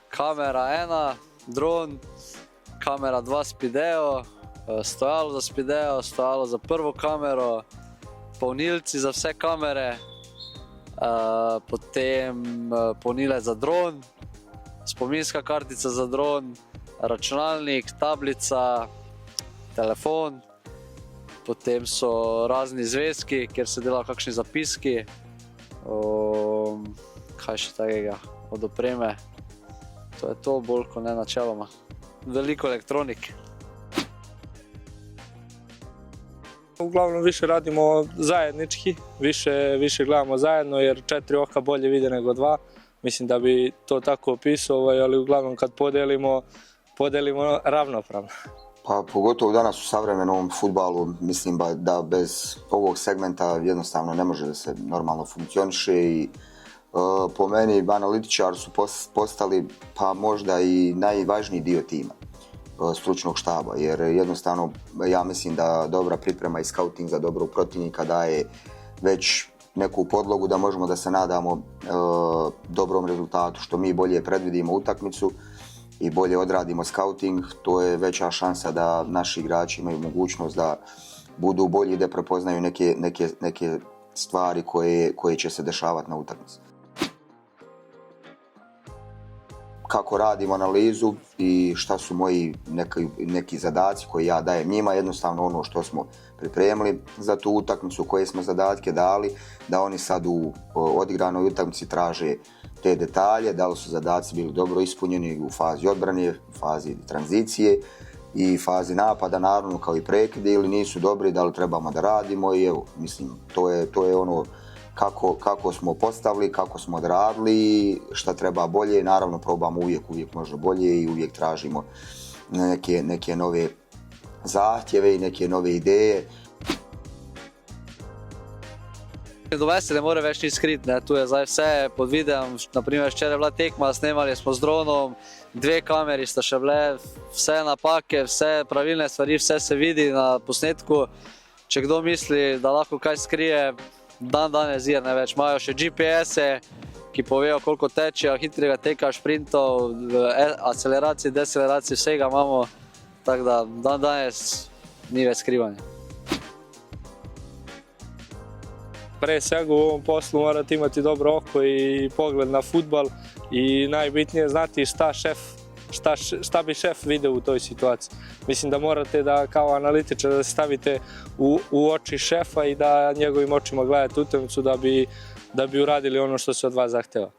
Kamera 1, dron, kamera 2 Spideo, stojalo za Spideo, stojalo za prvo kamero, polnilci za vse kamere, potem polnilec za dron, spominska kartica za dron, računalnik, tablica, telefon, potem so razni zvezki, kjer se delajo kakšni zapiski, kaj še takega, od opreme. To je to bolj kot ne načeloma. Veliko elektronike. Uglavnom više radimo zajednički, više gledamo zajedno jer 4 oka bolje vide nego 2. Mislim da bi to tako opisao, ali uglavnom kad podelimo ravnopravno. Pa pogotovo danas u savremenom fudbalu mislim da bez ovog segmenta jednostavno ne može da se normalno funkcioniše i po meni analitičari su postali pa možda i najvažniji dio tima stručnog štaba, jer jednostavno ja mislim da dobra priprema i skauting za dobrog protivnika daje već neku podlogu da možemo da se nadamo dobrom rezultatu. Što mi bolje predvidimo utakmicu i bolje odradimo skauting, to je veća šansa da naši igrači imaju mogućnost da budu bolji i da prepoznaju neke stvari koje će se dešavati na utakmici. Kako radim analizu i šta su moji neki zadaci koje ja dajem njima, jednostavno ono što smo pripremili za tu utakmicu, koje smo zadatke dali, da oni sad u odigranoj utakmici traže te detalje, da li su zadaci bili dobro ispunjeni u fazi odbrane, u fazi tranzicije i fazi napada, naravno kao i prekide, ili nisu dobri, da li trebamo da radimo i evo, mislim, to je ono kako smo postavili, kako smo odradili, šta treba bolje. Naravno probamo uvijek može bolje i uvijek tražimo neke nove zahtjeve i neke nove ideje. Doma se ne more več nič skriti, tu je zdaj vse pod videom, naprimer včeraj je bila tekma, snemali smo z dronom, 2 kameri sta še bile, vse napake, vse pravilne stvari, vse se vidi na posnetku. Če kdo misli, da lahko kaj skrije, danes zir ne več. Imajo še GPS-e, ki povejo koliko tečejo, hitrega teka, šprintov, akceleracij, deakceleracij, vsega imamo, tako da danes ni več skrivanja. Pre svega u ovom poslu morate imati dobro oko i pogled na fudbal i najbitnije znati šta bi šef video u toj situaciji. Mislim da morate da kao analitičar da se stavite u oči šefa i da njegovim očima gledate utakmicu da bi uradili ono što se od vas zahteva.